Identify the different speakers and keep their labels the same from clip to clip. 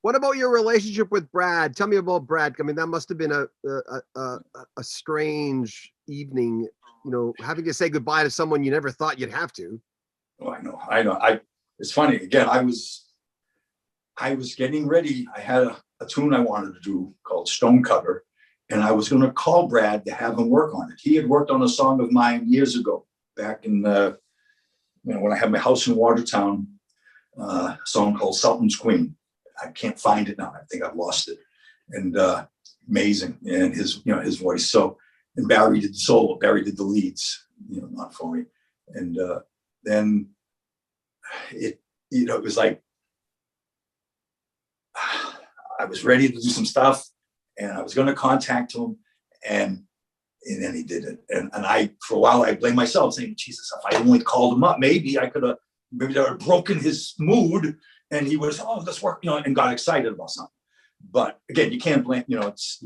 Speaker 1: What about your relationship with Brad? Tell me about Brad. I mean, that must have been a strange evening, you know, having to say goodbye to someone you never thought you'd have to.
Speaker 2: Oh, I know. It's funny. Again, I was getting ready. I had a tune I wanted to do called Stonecutter, and I was going to call Brad to have him work on it. He had worked on a song of mine years ago, back in when I had my house in Watertown, a song called Sultan's Queen. I can't find it now. I think I've lost it. And amazing, and his voice. So, and Barry did the solo. Barry did the leads, not for me. And then it was like I was ready to do some stuff, and I was going to contact him, and then he did it. And I, for a while, I blamed myself, saying, Jesus, if I only called him up, maybe I would have broken his mood, and he was, oh, let's work, and got excited about something. But again, you can't blame, you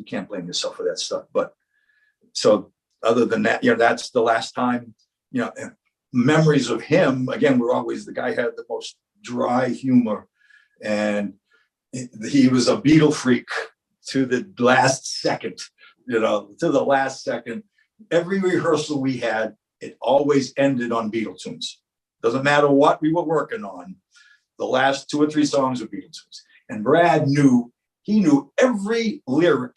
Speaker 2: can't blame yourself for that stuff. But so other than that, that's the last time, memories of him, again, were always, the guy had the most dry humor, and he was a Beatle freak to the last second, to the last second. Every rehearsal we had, it always ended on Beatle tunes. Doesn't matter what we were working on. The last 2 or 3 songs were Beatle tunes. And Brad knew every lyric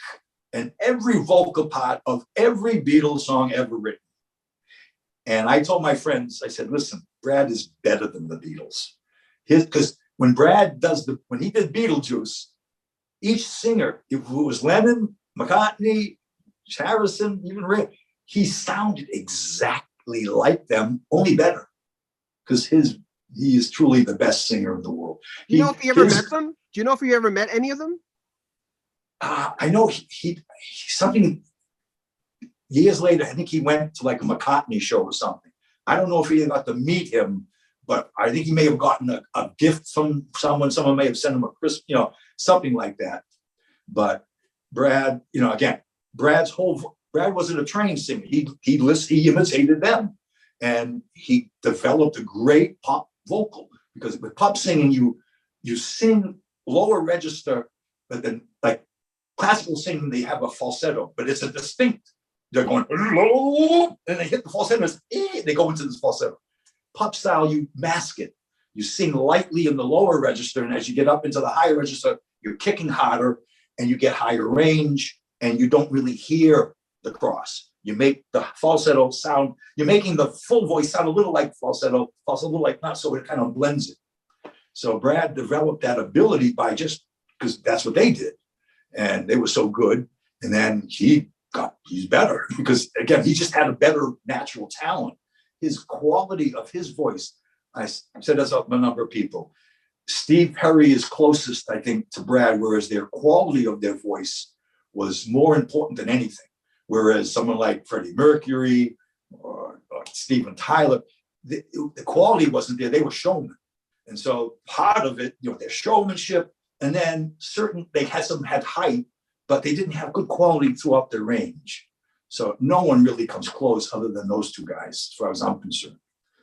Speaker 2: and every vocal part of every Beatles song ever written. And I told my friends, I said, listen, Brad is better than the Beatles. Because when he did Beetlejuice, each singer, if it was Lennon, McCartney, Harrison, even Rick, he sounded exactly like them, only better. Because he is truly the best singer in the world.
Speaker 1: Do you know if he ever met them? Do you know if he ever met any of them?
Speaker 2: I know he something years later, I think he went to like a McCartney show or something. I don't know if he got to meet him, but I think he may have gotten a gift from someone. Someone may have sent him a crisp, something like that. But Brad, again, Brad wasn't a trained singer. He imitated them, and he developed a great pop vocal, because with pop singing, you sing lower register, but then like classical singing, they have a falsetto, but it's a distinct. They're going, and they hit the falsetto, they go into this falsetto. Pop style, you mask it. You sing lightly in the lower register, and as you get up into the higher register, you're kicking harder, and you get higher range, and you don't really hear the cross. You make the falsetto sound, you're making the full voice sound a little like falsetto a little like not, so it kind of blends it. So Brad developed that ability by just, because that's what they did. And they were so good. And then he's better, because again, he just had a better natural talent. His quality of his voice, I said this up a number of people. Steve Perry is closest, I think, to Brad, whereas their quality of their voice was more important than anything. Whereas someone like Freddie Mercury or Steven Tyler, the quality wasn't there. They were showmen. And so part of it, their showmanship, and then they had height, but they didn't have good quality throughout their range. So no one really comes close other than those two guys, as far as I'm concerned.